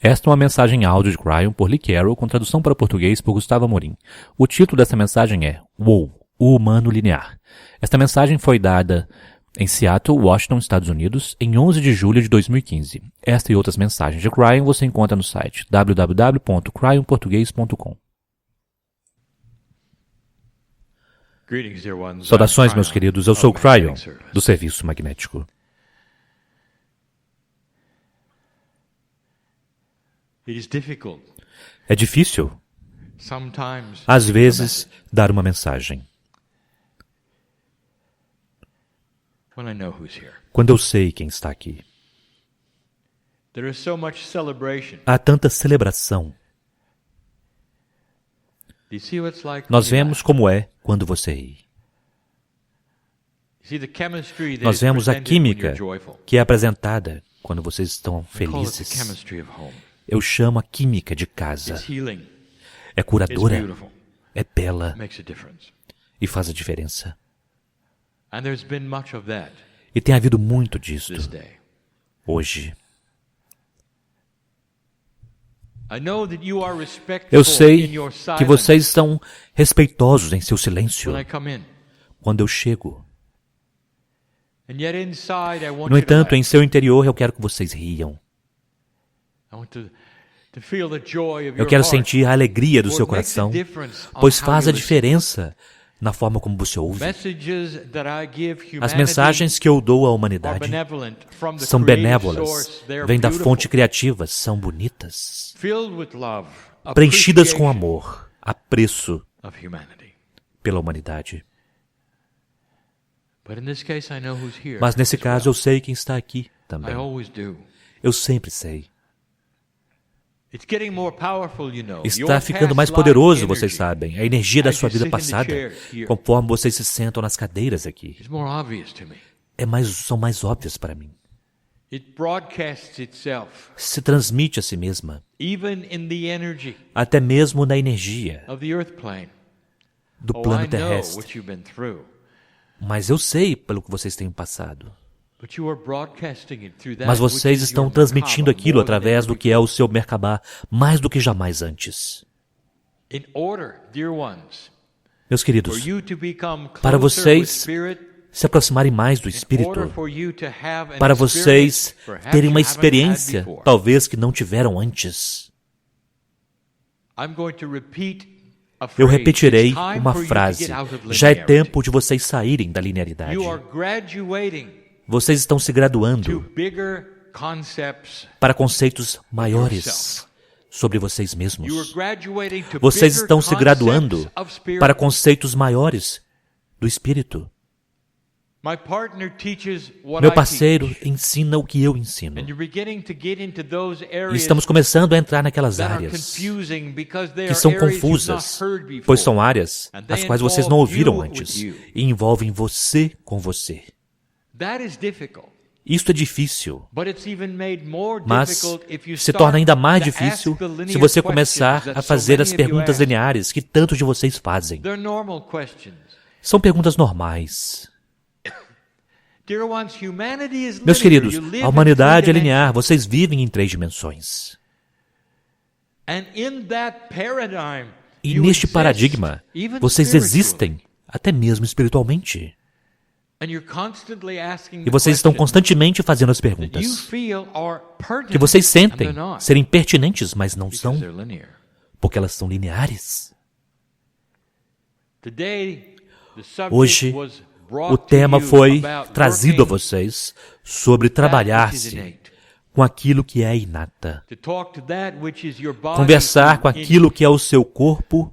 Esta é uma mensagem áudio de Cryon por Lee Carroll com tradução para português por Gustavo Amorim. O título desta mensagem é WoW, o humano linear. Esta mensagem foi dada em Seattle, Washington, Estados Unidos, em 11 de julho de 2015. Esta e outras mensagens de Cryon você encontra no site www.cryonportugues.com. Saudações, meus queridos. Eu sou o Cryon, do Serviço Magnético. É difícil, às vezes, dar uma mensagem. Quando eu sei quem está aqui. Há tanta celebração. Nós vemos como é quando você ri. Nós vemos a química que é apresentada quando vocês estão felizes. Eu chamo a química de casa. É curadora, é bela e faz a diferença. E tem havido muito disso hoje. Eu sei que vocês são respeitosos em seu silêncio quando eu chego. No entanto, em seu interior eu quero que vocês riam. Eu quero sentir a alegria do seu coração, pois faz a diferença na forma como você ouve. As mensagens que eu dou à humanidade são benévolas, vêm da fonte criativa, são bonitas, preenchidas com amor, apreço pela humanidade. Mas nesse caso eu sei quem está aqui também. Eu sempre sei. Está ficando mais poderoso, vocês sabem, a energia da sua vida passada, conforme vocês se sentam nas cadeiras aqui. São mais óbvias para mim. Se transmite a si mesma, até mesmo na energia do plano terrestre. Mas eu sei pelo que vocês têm passado. Mas vocês estão transmitindo aquilo através do que é o seu Merkabah mais do que jamais antes. Meus queridos, para vocês se aproximarem mais do Espírito, para vocês terem uma experiência talvez que não tiveram antes, eu repetirei uma frase. Já é tempo de vocês saírem da linearidade. Vocês estão se graduando para conceitos maiores sobre vocês mesmos. Vocês estão se graduando para conceitos maiores do Espírito. Meu parceiro ensina o que eu ensino. E estamos começando a entrar naquelas áreas que são confusas, pois são áreas as quais vocês não ouviram antes e envolvem você com você. Isto é difícil, mas se torna ainda mais difícil se você começar a fazer as perguntas lineares que tantos de vocês fazem. São perguntas normais. Meus queridos, a humanidade é linear, vocês vivem em 3 dimensões. E neste paradigma, vocês existem, até mesmo espiritualmente. E vocês estão constantemente fazendo as perguntas que vocês sentem serem pertinentes, mas não são, porque elas são lineares. Hoje, o tema foi trazido a vocês sobre trabalhar-se com aquilo que é inata. Conversar com aquilo que é o seu corpo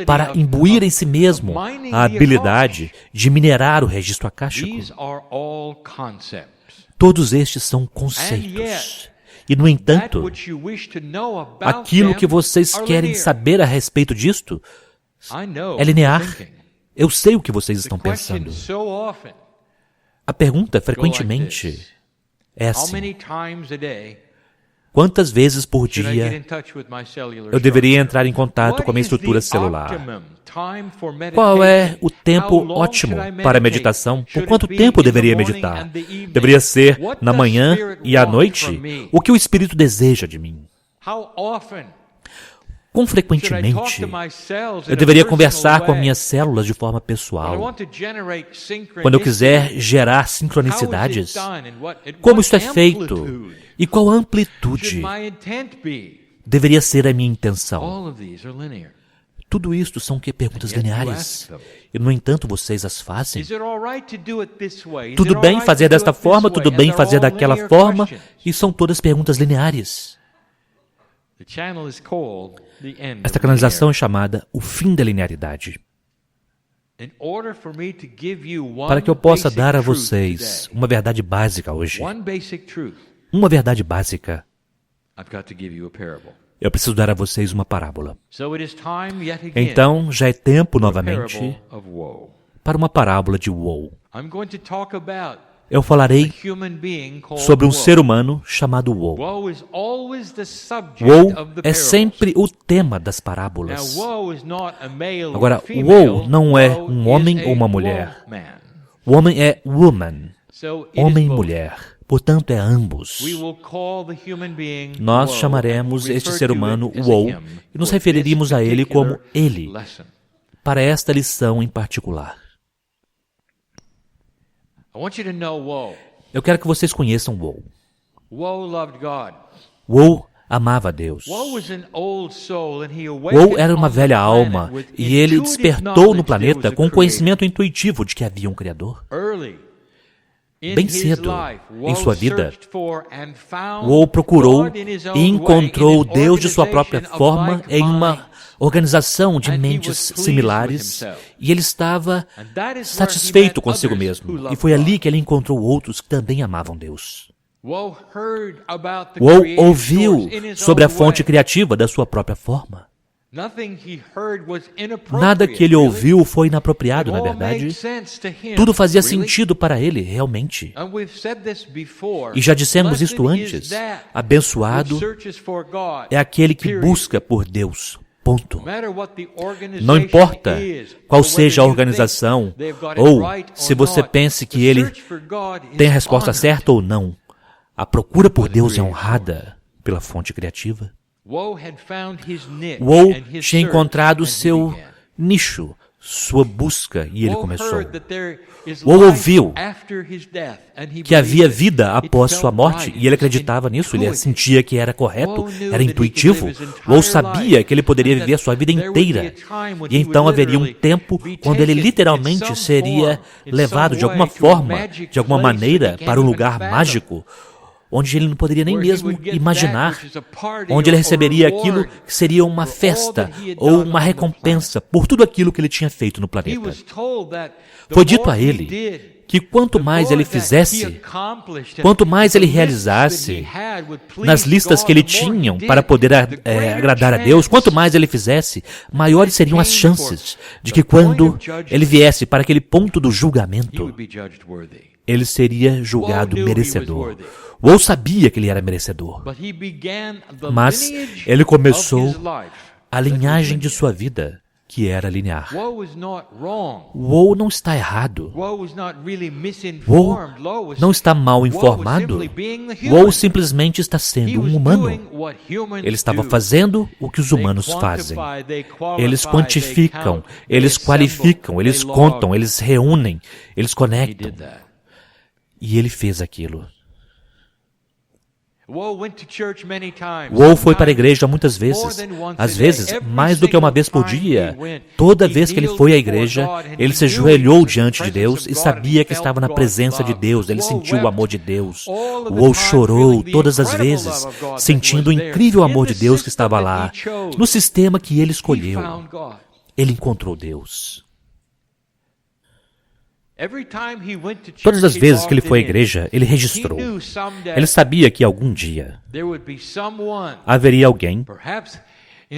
para imbuir em si mesmo a habilidade de minerar o registro akáshico. Todos estes são conceitos. E, no entanto, aquilo que vocês querem saber a respeito disto é linear. Eu sei o que vocês estão pensando. A pergunta, frequentemente, é assim. Quantas vezes por dia eu deveria entrar em contato com a minha estrutura celular? Qual é o tempo ótimo para a meditação? Por quanto tempo eu deveria meditar? Deveria ser na manhã e à noite? O que o Espírito deseja de mim? Quão frequentemente eu deveria conversar com as minhas células de forma pessoal? Quando eu quiser gerar sincronicidades, como isso é feito? E qual amplitude deveria ser a minha intenção? Tudo isto são perguntas lineares. E, no entanto, vocês as fazem. Tudo bem fazer desta forma, tudo bem fazer daquela forma, e são todas perguntas lineares. Esta canalização é chamada o fim da linearidade. Para que eu possa dar a vocês uma verdade básica hoje, uma verdade básica, eu preciso dar a vocês uma parábola. Então, já é tempo novamente para uma parábola de woe. Eu falarei sobre um ser humano chamado woe. Woe é sempre o tema das parábolas. Agora, woe não é um homem ou uma mulher. O homem é woman, homem e mulher. Portanto, é ambos. Nós chamaremos este ser humano woe e nos referiríamos a ele como ele, para esta lição em particular. Eu quero que vocês conheçam woe. Woe amava a Deus. Woe era uma velha alma e ele despertou no planeta com o conhecimento intuitivo de que havia um Criador. Bem cedo em sua vida, Woe procurou e encontrou Deus de sua própria forma em uma organização de mentes similares e ele estava satisfeito consigo mesmo. E foi ali que ele encontrou outros que também amavam Deus. Woe ouviu sobre a fonte criativa da sua própria forma. Nada que ele ouviu foi inapropriado, na verdade. Tudo fazia sentido para ele, realmente. E já dissemos isto antes. Abençoado é aquele que busca por Deus. Ponto. Não importa qual seja a organização, ou se você pense que ele tem a resposta certa ou não. A procura por Deus é honrada pela fonte criativa. Woe tinha encontrado seu nicho, sua busca, e ele começou. Woe ouviu que havia vida após sua morte, e ele acreditava nisso, ele sentia que era correto, era intuitivo. Woe sabia que ele poderia viver a sua vida inteira, e então haveria um tempo quando ele literalmente seria levado de alguma forma, de alguma maneira, para um lugar mágico, onde ele não poderia nem mesmo imaginar, onde ele receberia aquilo que seria uma festa ou uma recompensa por tudo aquilo que ele tinha feito no planeta. Foi dito a ele que quanto mais ele fizesse, quanto mais ele realizasse nas listas que ele tinha para poder agradar a Deus, quanto mais ele fizesse, maiores seriam as chances de que quando ele viesse para aquele ponto do julgamento, ele seria julgado merecedor. Woe sabia que ele era merecedor, mas ele começou a linhagem de sua vida, que era linear. Woe não está errado. Woe não está mal informado. Woe simplesmente está sendo um humano. Ele estava fazendo o que os humanos fazem. Eles quantificam, eles qualificam, eles contam, eles reúnem, eles conectam. E ele fez aquilo. Woe foi para a igreja muitas vezes. Às vezes, mais do que uma vez por dia. Toda vez que ele foi à igreja, ele se ajoelhou diante de Deus e sabia que estava na presença de Deus. Ele sentiu o amor de Deus. Woe chorou todas as vezes, sentindo o incrível amor de Deus que estava lá. No sistema que ele escolheu, ele encontrou Deus. Todas as vezes que ele foi à igreja, ele registrou. Ele sabia que algum dia haveria alguém,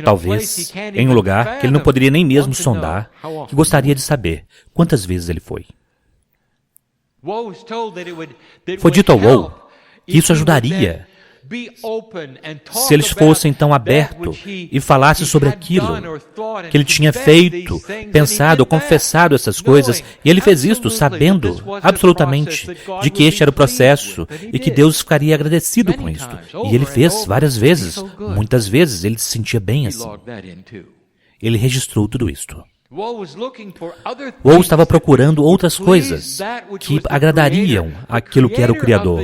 talvez, em um lugar que ele não poderia nem mesmo sondar, que gostaria de saber quantas vezes ele foi. Foi dito ao Woe que isso ajudaria Se eles fossem tão abertos e falassem sobre aquilo que ele tinha feito, pensado, confessado essas coisas, e ele fez isto sabendo absolutamente de que este era o processo e que Deus ficaria agradecido com isto. E ele fez várias vezes, muitas vezes ele se sentia bem assim. Ele registrou tudo isto. Woe estava procurando outras coisas que agradariam aquilo que era o Criador.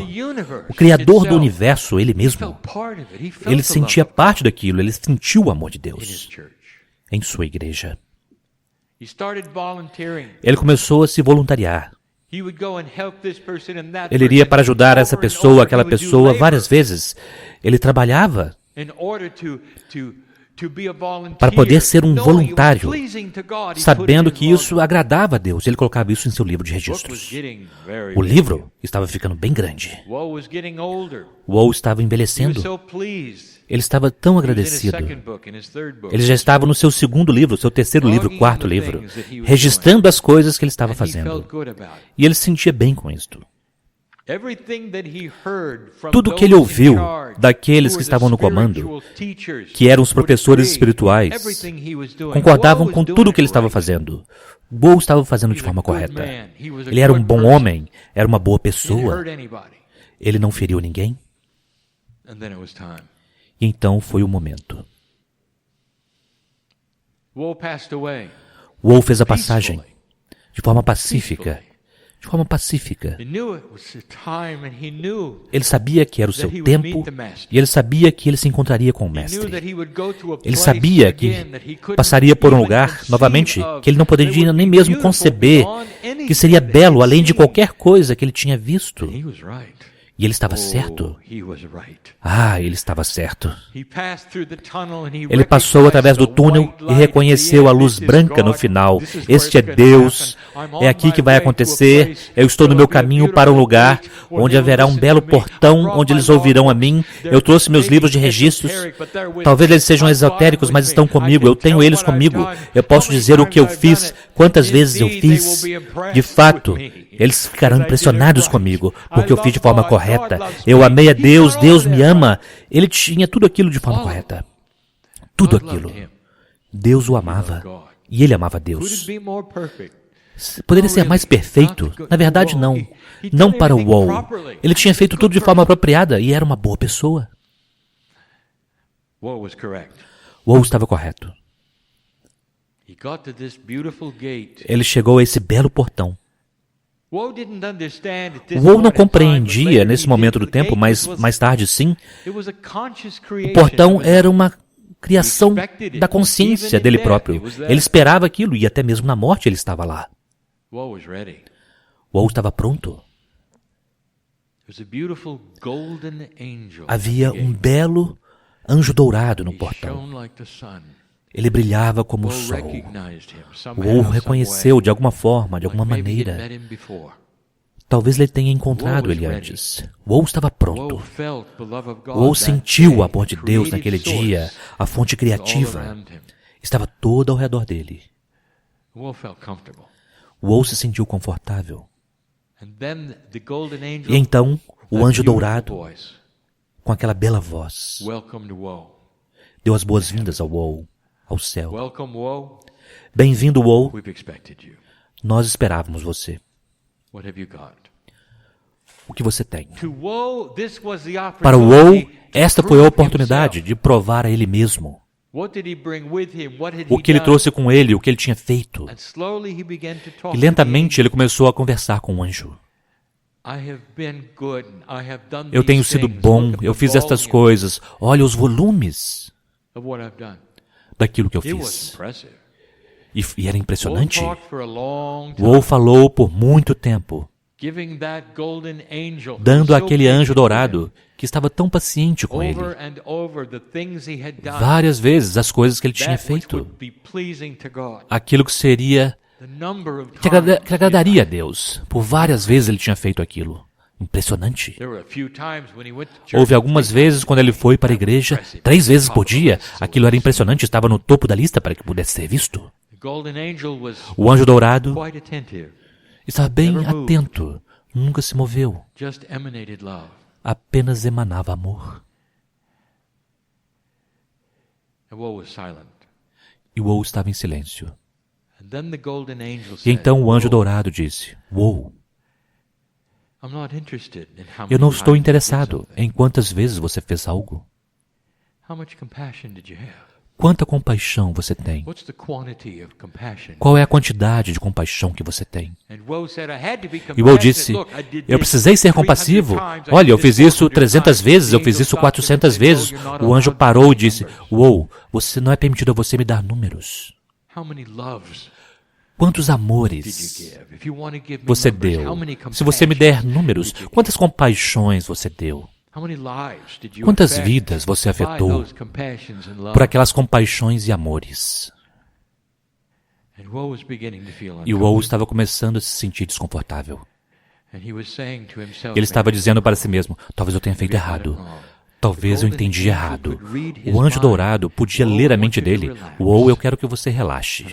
O Criador do universo, ele mesmo. Ele sentia parte daquilo, ele sentiu o amor de Deus em sua igreja. Ele começou a se voluntariar. Ele iria para ajudar essa pessoa, aquela pessoa, várias vezes. Ele trabalhava para poder ser um voluntário, sabendo que isso agradava a Deus. Ele colocava isso em seu livro de registros. O livro estava ficando bem grande. Woe estava envelhecendo. Ele estava tão agradecido. Ele já estava no seu segundo livro, seu terceiro livro, quarto livro, registrando as coisas que ele estava fazendo. E ele se sentia bem com isto. Tudo que ele ouviu daqueles que estavam no comando, que eram os professores espirituais, concordavam com tudo o que ele estava fazendo. Woe estava fazendo de forma correta. Ele era um bom homem, era uma boa pessoa. Ele não feriu ninguém. E então foi o momento. Woe fez a passagem de forma pacífica. De forma pacífica. Ele sabia que era o seu tempo e ele sabia que ele se encontraria com o Mestre. Ele sabia que passaria por um lugar, novamente, que ele não poderia nem mesmo conceber, que seria belo além de qualquer coisa que ele tinha visto. E ele estava certo. Ele estava certo. Ele passou através do túnel e reconheceu a luz branca no final. Este é Deus. É aqui que vai acontecer. Eu estou no meu caminho para um lugar onde haverá um belo portão, onde eles ouvirão a mim. Eu trouxe meus livros de registros. Talvez eles sejam esotéricos, mas estão comigo. Eu tenho eles comigo. Eu posso dizer o que eu fiz, quantas vezes eu fiz. De fato, eles ficarão impressionados comigo, porque eu fiz de forma correta. Eu amei a Deus, Deus me ama. Ele tinha tudo aquilo de forma correta. Tudo aquilo. Deus o amava. E ele amava Deus. Poderia ser mais perfeito? Na verdade, não. Não para o Woe. Ele tinha feito tudo de forma apropriada e era uma boa pessoa. Woe estava correto. Ele chegou a esse belo portão. Woe não compreendia nesse momento do tempo, mas mais tarde sim. O portão era uma criação da consciência dele próprio. Ele esperava aquilo e até mesmo na morte ele estava lá. Woe estava pronto. Havia um belo anjo dourado no portão. Ele brilhava como o sol. Woe o reconheceu de alguma forma, de alguma maneira. Talvez ele tenha encontrado ele antes. Woe estava pronto. Woe sentiu o amor de Deus naquele dia. A fonte criativa estava toda ao redor dele. Woe se sentiu confortável. E então, o anjo dourado, com aquela bela voz, deu as boas-vindas ao Woe, ao céu. Bem-vindo, Woe. Nós esperávamos você. O que você tem? Para o Woe, esta foi a oportunidade de provar a ele mesmo. O que ele trouxe com ele, o que ele tinha feito. E lentamente ele começou a conversar com o anjo. Eu tenho sido bom, eu fiz estas coisas. Olha os volumes daquilo que eu fiz. E era impressionante. Woe falou por muito tempo, dando àquele anjo dourado, que estava tão paciente com ele, várias vezes as coisas que ele tinha feito, aquilo que seria, que agradaria a Deus. Por várias vezes ele tinha feito aquilo. Impressionante. Houve algumas vezes quando ele foi para a igreja, 3 vezes por dia. Aquilo era impressionante, estava no topo da lista para que pudesse ser visto. O anjo dourado estava bem atento, nunca se moveu. Apenas emanava amor. E Woe estava em silêncio. E então o anjo dourado disse, Woe, eu não estou interessado em quantas vezes você fez algo. Quanta compaixão você tem? Qual é a quantidade de compaixão que você tem? E Woe disse, eu precisei ser compassivo. Olha, eu fiz isso 300 vezes, eu fiz isso 400 vezes. O anjo parou e disse, Woe, você não é permitido a você me dar números. Quantos amores você deu? Se você me der números, quantas compaixões você deu? Quantas vidas você afetou por aquelas compaixões e amores? E Woe estava começando a se sentir desconfortável. Ele estava dizendo para si mesmo, talvez eu tenha feito errado. Talvez eu entendi errado. O anjo dourado podia ler a mente dele. Woe, eu quero que você relaxe.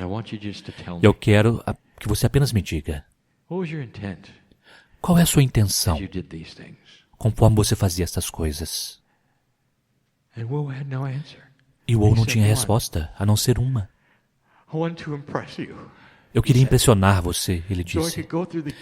Eu quero que você apenas me diga. Qual é a sua intenção conforme você fazia essas coisas? E Woe não tinha resposta, a não ser uma. Eu queria impressionar você, ele disse.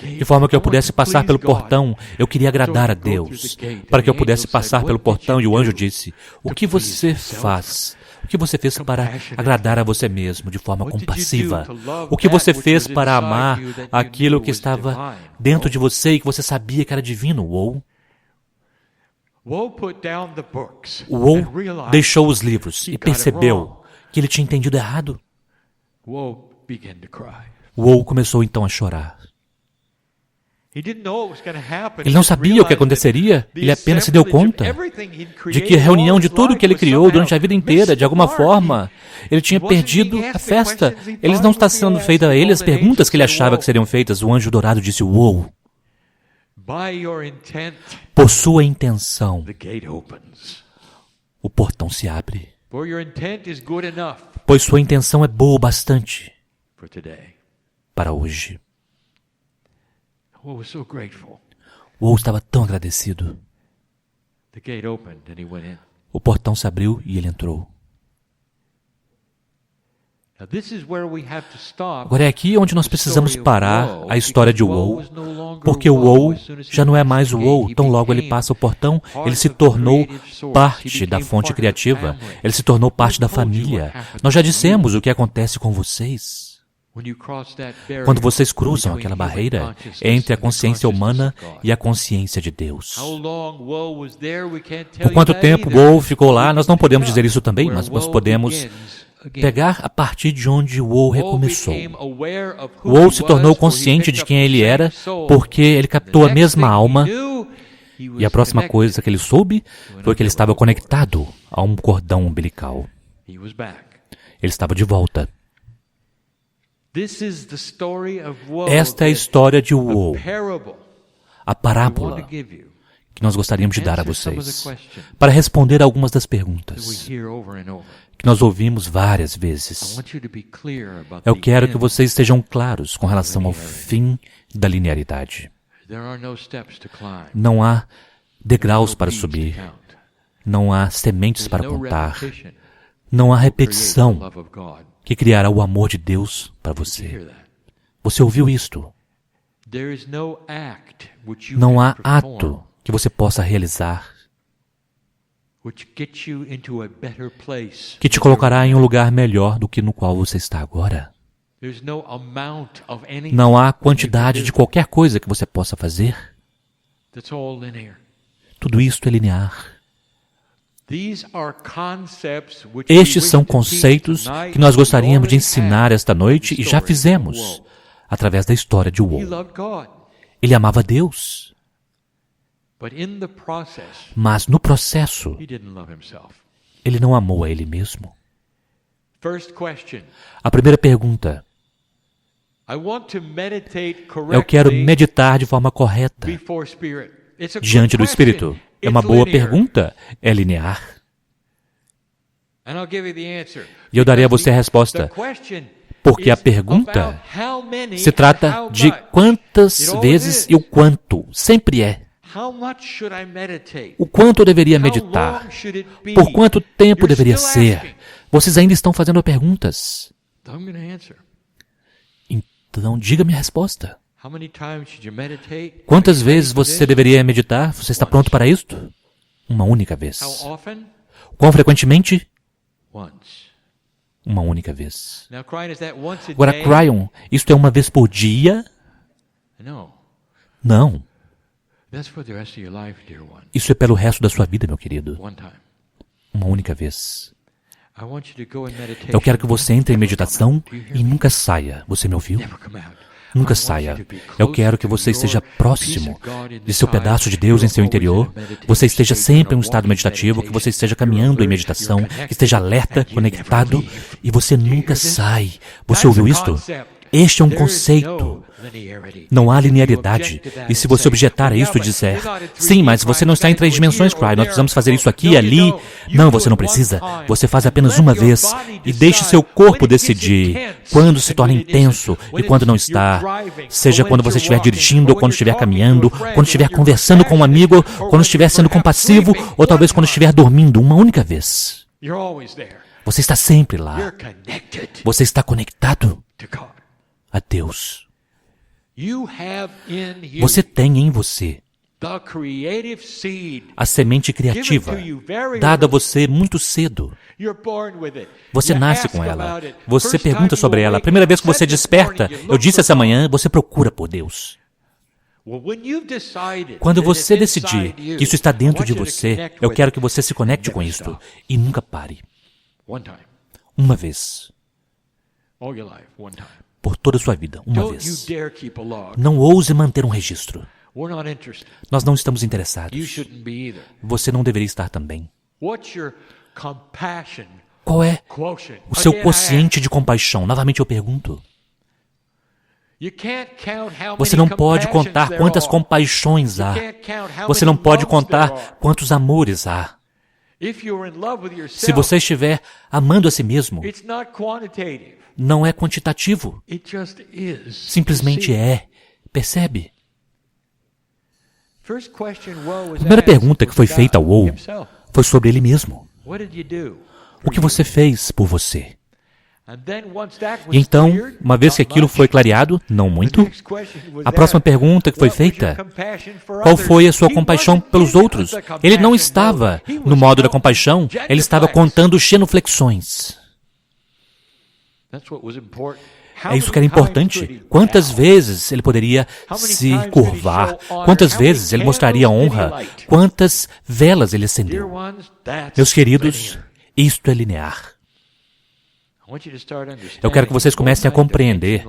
De forma que eu pudesse passar pelo portão, eu queria agradar a Deus. Para que eu pudesse passar pelo portão, e o anjo disse, o que você faz? O que você fez para agradar a você mesmo de forma compassiva? O que você fez para amar aquilo que estava dentro de você e que você sabia que era divino, Woe? Woe deixou os livros e percebeu que ele tinha entendido errado. Woe começou então a chorar. Ele não sabia o que aconteceria, ele apenas se deu conta de que a reunião de tudo que ele criou durante a vida inteira, de alguma forma, ele tinha perdido a festa. Eles não estavam sendo feitas a ele as perguntas que ele achava que seriam feitas. O anjo dourado disse, Woe, por sua intenção, o portão se abre. Pois sua intenção é boa o bastante para hoje. Woe estava tão agradecido. O portão se abriu e ele entrou. Agora é aqui onde nós precisamos parar a história de Woe, porque o Woe já não é mais o Woe. Tão logo ele passa o portão, ele se tornou parte da fonte criativa, ele se tornou parte da família. Nós já dissemos o que acontece com vocês. Quando vocês cruzam aquela barreira entre a consciência humana e a consciência de Deus. Por quanto tempo Woe ficou lá, nós não podemos dizer isso também, mas nós podemos pegar a partir de onde Woe recomeçou. Woe se tornou consciente de quem ele era, porque ele captou a mesma alma, e a próxima coisa que ele soube foi que ele estava conectado a um cordão umbilical. Ele estava de volta. Esta é a história de Woe, a parábola que nós gostaríamos de dar a vocês, para responder algumas das perguntas que nós ouvimos várias vezes. Eu quero que vocês estejam claros com relação ao fim da linearidade. Não há degraus para subir, não há sementes para contar, não há repetição que criará o amor de Deus para você. Você ouviu isto? Não há ato que você possa realizar que te colocará em um lugar melhor do que no qual você está agora. Não há quantidade de qualquer coisa que você possa fazer. Tudo isto é linear. Estes são conceitos que nós gostaríamos de ensinar esta noite e já fizemos através da história de Woe. Ele amava Deus, mas no processo ele não amou a ele mesmo. A primeira pergunta: eu quero meditar de forma correta diante do Espírito. É uma boa pergunta. É linear. E eu darei a você a resposta. Porque a pergunta se trata de quantas vezes e o quanto. Sempre é. O quanto eu deveria meditar? Por quanto tempo deveria ser? Vocês ainda estão fazendo perguntas. Então, diga-me a resposta. Quantas vezes você deveria meditar? Você está pronto para isto? Uma única vez. Quão frequentemente? Uma única vez. Agora, cryon, isto é uma vez por dia? Não. Isso é pelo resto da sua vida, meu querido. Uma única vez. Eu quero que você entre em meditação e nunca saia. Você me ouviu? Nunca saia. Eu quero que você esteja próximo de seu pedaço de Deus em seu interior. Você esteja sempre em um estado meditativo, que você esteja caminhando em meditação, que esteja alerta, conectado, e você nunca sai. Você ouviu isto? Este é um conceito. Não há linearidade. E se você objetar a isto e disser, sim, mas você não está em 3 dimensões, Cry, nós precisamos fazer isso aqui e ali. Não, você não precisa. Você faz apenas uma vez e deixe seu corpo decidir quando se torna intenso e quando não está. Seja quando você estiver dirigindo, ou quando estiver caminhando, quando estiver conversando com um amigo, quando estiver sendo compassivo, ou talvez quando estiver dormindo, uma única vez. Você está sempre lá. Você está conectado a Deus. Você tem em você a semente criativa, dada a você muito cedo. Você nasce com ela. Você pergunta sobre ela. A primeira vez que você desperta, eu disse essa manhã, você procura por Deus. Quando você decidir que isso está dentro de você, eu quero que você se conecte com isto e nunca pare. Uma vez. Por toda a sua vida, uma vez. Não ouse manter um registro. Nós não estamos interessados. Você não deveria estar também. Qual é o seu quociente de compaixão? Novamente eu pergunto. Você não pode contar quantas compaixões há. Você não pode contar quantos amores há. Se você estiver amando a si mesmo, não é quantitativo. Simplesmente é. Percebe? A primeira pergunta que foi feita ao Ou foi sobre ele mesmo. O que você fez por você? E então, uma vez que aquilo foi clareado, não muito, a próxima pergunta que foi feita, qual foi a sua compaixão pelos outros? Ele não estava no modo da compaixão, ele estava contando genuflexões. É isso que era importante. Quantas vezes ele poderia se curvar? Quantas vezes ele mostraria honra? Quantas velas ele acendeu? Meus queridos, isto é linear. Eu quero que vocês comecem a compreender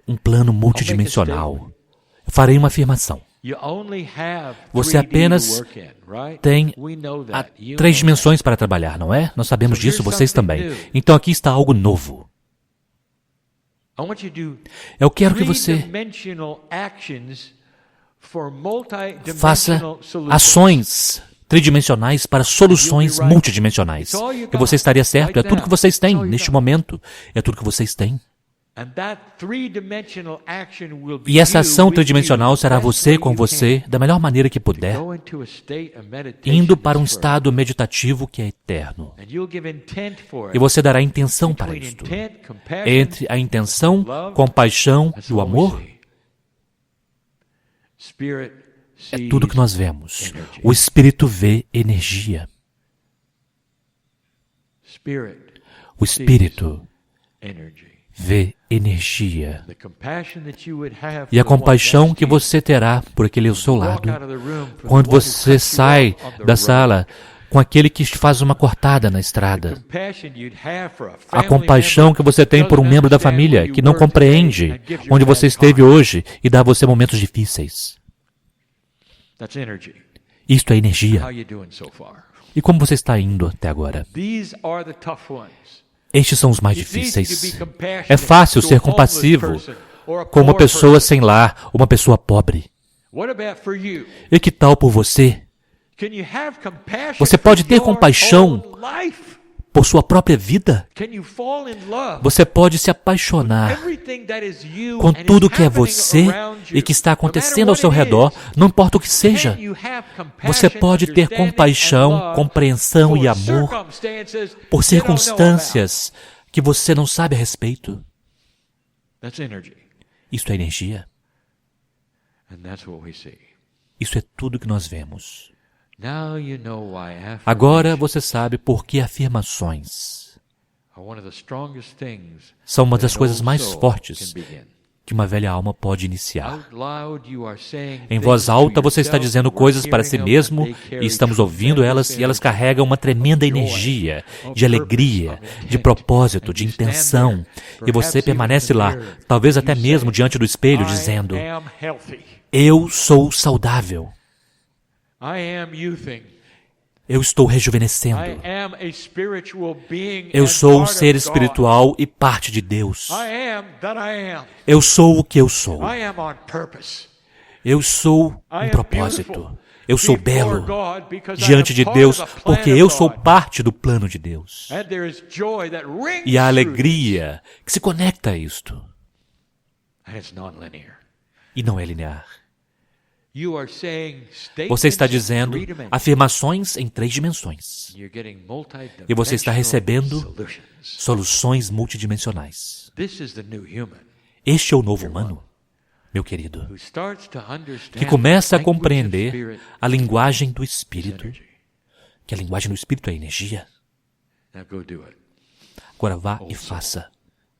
um plano multidimensional. Eu farei uma afirmação. Você apenas tem 3 dimensões para trabalhar, não é? Nós sabemos disso, vocês também. Então aqui está algo novo. Eu quero que você faça ações tridimensionais para soluções multidimensionais. E você estaria certo, é tudo que vocês têm neste momento. É tudo que vocês têm. E essa ação tridimensional será você com você, da melhor maneira que puder, indo para um estado meditativo que é eterno. E você dará intenção para isto. Entre a intenção, compaixão e o amor, é tudo que nós vemos. O Espírito vê energia. O Espírito vê energia. E a compaixão que você terá por aquele ao seu lado, quando você sai da sala com aquele que faz uma cortada na estrada. A compaixão que você tem por um membro da família que não compreende onde você esteve hoje e dá a você momentos difíceis. Isto é energia. E como você está indo até agora? Estes são os mais difíceis. É fácil ser compassivo com uma pessoa sem lar, uma pessoa pobre. E que tal por você? Você pode ter compaixão por sua própria vida? Você pode se apaixonar com tudo que é você e que está acontecendo ao seu redor, não importa o que seja. Você pode ter compaixão, compreensão e amor por circunstâncias que você não sabe a respeito. Isso é energia. Isso é tudo que nós vemos. Agora você sabe por que afirmações são uma das coisas mais fortes que uma velha alma pode iniciar. Em voz alta você está dizendo coisas para si mesmo e estamos ouvindo elas e elas carregam uma tremenda energia, de alegria, de propósito, de intenção. E você permanece lá, talvez até mesmo diante do espelho, dizendo: eu sou saudável. Eu estou rejuvenescendo. Eu sou um ser espiritual e parte de Deus. Eu sou o que eu sou. Eu sou um propósito. Eu sou belo diante de Deus porque eu sou parte do plano de Deus. E a alegria que se conecta a isto. E não é linear. Você está dizendo afirmações em 3 dimensões. E você está recebendo soluções multidimensionais. Este é o novo humano, meu querido, que começa a compreender a linguagem do Espírito, que a linguagem do Espírito é energia. Agora vá e faça,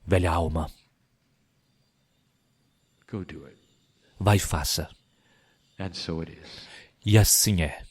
velha alma. Vá e faça. E assim é.